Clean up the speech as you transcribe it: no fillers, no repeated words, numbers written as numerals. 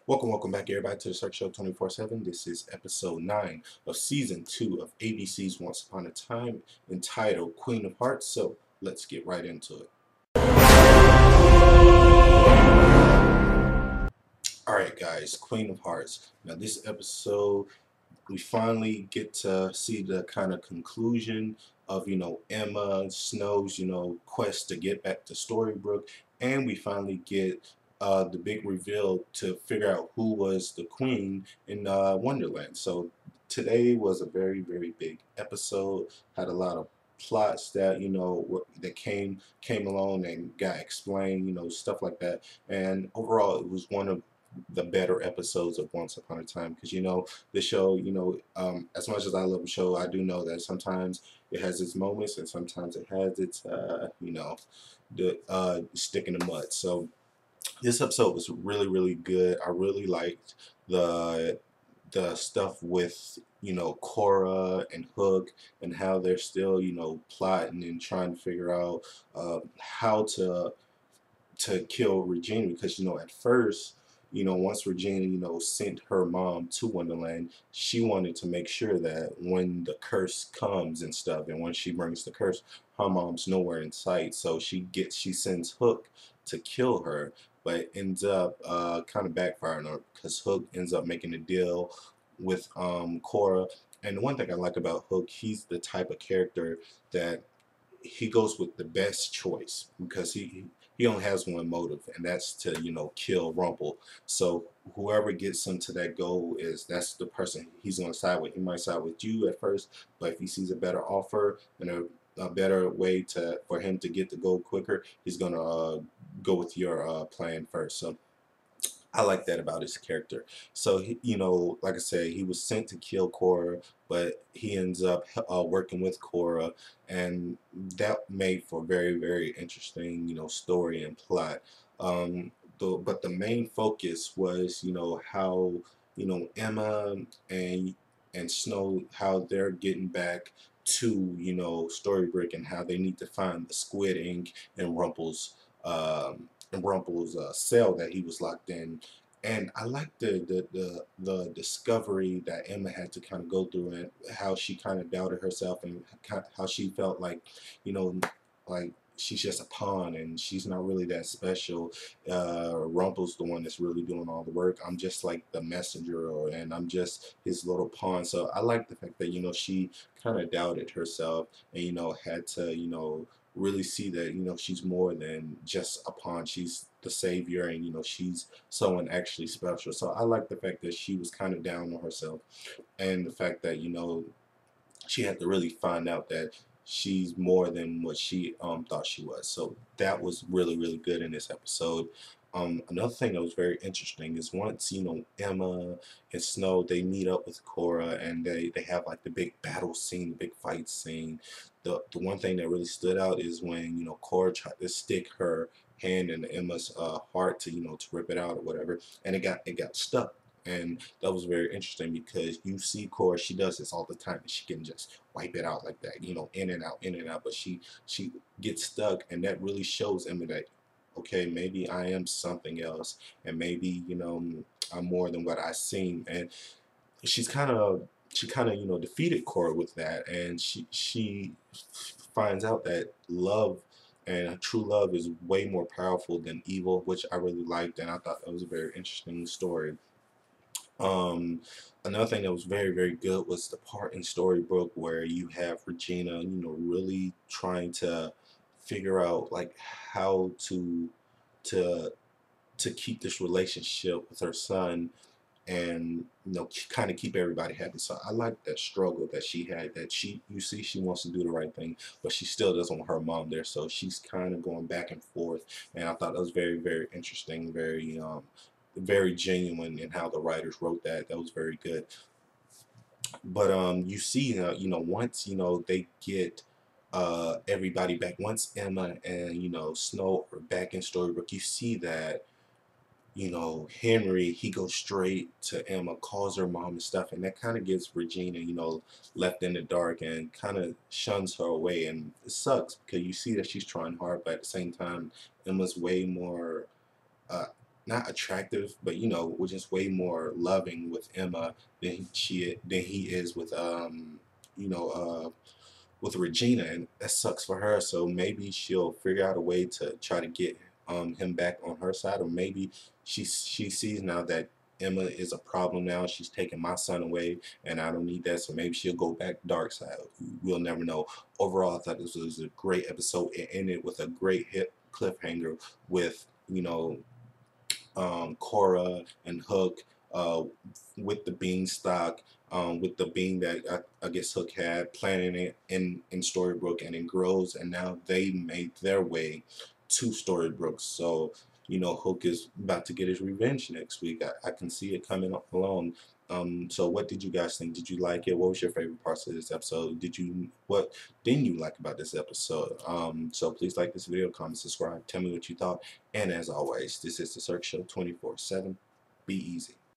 Welcome back, everybody, to the Search Show 24/7. This is episode 9 of season 2 of ABC's Once Upon a Time, entitled Queen of Hearts. So let's get right into it. Alright, guys, Queen of Hearts. Now, this episode, we finally get to see the kind of conclusion of, Emma Snow's, quest to get back to Storybrooke, and we finally get the big reveal to figure out who was the queen in Wonderland. So today was a very, very big episode. Had a lot of plots that that came along and got explained, stuff like that. And overall, it was one of the better episodes of Once Upon a Time, because the show, as much as I love the show, I do know that sometimes it has its moments and sometimes it has its the stick in the mud. So this episode was really, really good. I really liked the stuff with Cora and Hook, and how they're still plotting and trying to figure out how to kill Regina, because at first, once Regina sent her mom to Wonderland, she wanted to make sure that when the curse comes and stuff, and when she brings the curse, her mom's nowhere in sight. So she sends Hook to kill her, but ends up kind of backfiring her, because Hook ends up making a deal with Cora. And the one thing I like about Hook, he's the type of character that he goes with the best choice, because he only has one motive, and that's to kill Rumple. So whoever gets him to that goal, that's the person he's going to side with. He might side with you at first, but if he sees a better offer and a better way for him to get the goal quicker, he's going to go with your plan first. So I like that about his character. So like I said, he was sent to kill Cora, but he ends up working with Cora, and that made for a very, very interesting, story and plot. But the main focus was, how Emma and Snow, how they're getting back to Storybrooke, and how they need to find the squid ink in Rumple's cell that he was locked in. And I like the discovery that Emma had to kind of go through, and how she kind of doubted herself, and how she felt like, you know, like she's just a pawn and she's not really that special. Rumple's the one that's really doing all the work. I'm just like the messenger, and I'm just his little pawn. So I like the fact that she kind of doubted herself, and had to really see that she's more than just a pawn. She's the savior, and she's someone actually special. So I like the fact that she was kind of down on herself, and the fact that she had to really find out that she's more than what she thought she was. So that was really, really good in this episode. Another thing that was very interesting is, once Emma and Snow, they meet up with Cora, and they have like the big battle scene, the big fight scene. The one thing that really stood out is when Cora tried to stick her hand in Emma's heart to to rip it out or whatever, and it got stuck. And that was very interesting, because you see Cora, she does this all the time, and she can just wipe it out like that, in and out, in and out. But she gets stuck, and that really shows Emma that, okay, maybe I am something else, and maybe I'm more than what I seem. And she's kind of she kind of defeated Cora with that, and she finds out that love and true love is way more powerful than evil, which I really liked, and I thought that was a very interesting story. um, Another thing that was very, very good was the part in Storybrooke where you have Regina, really trying to figure out like how to keep this relationship with her son, and kind of keep everybody happy. So I like that struggle that she had, that she wants to do the right thing, but she still doesn't want her mom there. So she's kind of going back and forth, and I thought that was very, very interesting, very genuine in how the writers wrote that. That was very good. But you see, once they get everybody back, once Emma and Snow are back in Storybrooke, you see that Henry, he goes straight to Emma, calls her mom and stuff, and that kind of gets Regina, left in the dark, and kind of shuns her away. And it sucks, because you see that she's trying hard, but at the same time, Emma's way more not attractive, but you know, we're just way more loving with Emma than he is with you know with Regina, and that sucks for her. So maybe she'll figure out a way to try to get him back on her side, or maybe she sees now that Emma is a problem now. She's taking my son away, and I don't need that. So maybe she'll go back dark side. We'll never know. Overall, I thought this was a great episode. It ended with a great hit cliffhanger with, you know, Cora and Hook, uh, with the beanstalk, with the bean that I guess Hook had, planting it in Storybrooke, and it grows, and now they made their way to Storybrooke. So, you know, Hook is about to get his revenge next week. I can see it coming up along. So what did you guys think? Did you like it? What was your favorite parts of this episode? What didn't you like about this episode? So please like this video, comment, subscribe, tell me what you thought. And as always, this is the Cirque Show 24/7. Be easy.